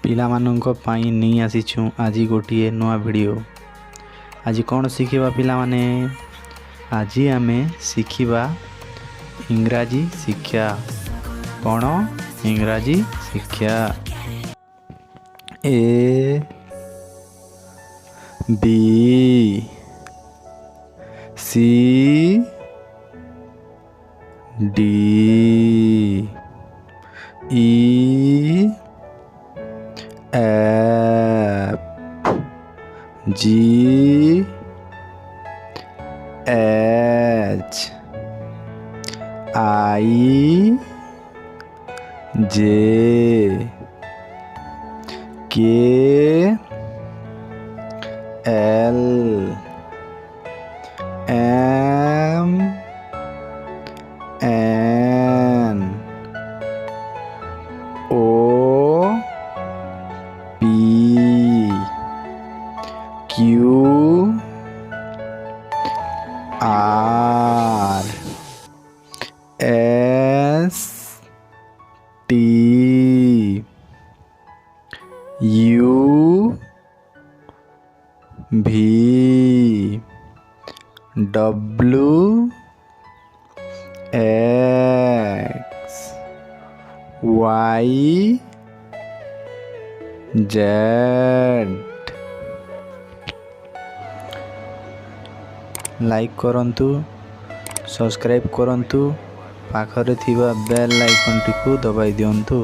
ପିଲାମାନଙ୍କ ପାଇଁ ନେଇ ଆସିଛୁ ଆଜି ଗୋଟିଏ ନୂଆ ଭିଡ଼ିଓ। ଆଜି କ'ଣ ଶିଖିବା ପିଲାମାନେ? ଆଜି ଆମେ ଶିଖିବା ଇଂରାଜୀ ଶିକ୍ଷା। କ'ଣ? ଇଂରାଜୀ ଶିକ୍ଷା। A B C D E F G H I J K L M N O P Q R S T U V W X Y Z। Like करंतु, सब्सक्राइब करंतु, पाखरे थिबा बेल आइकन टिकु दबाई दियंतु।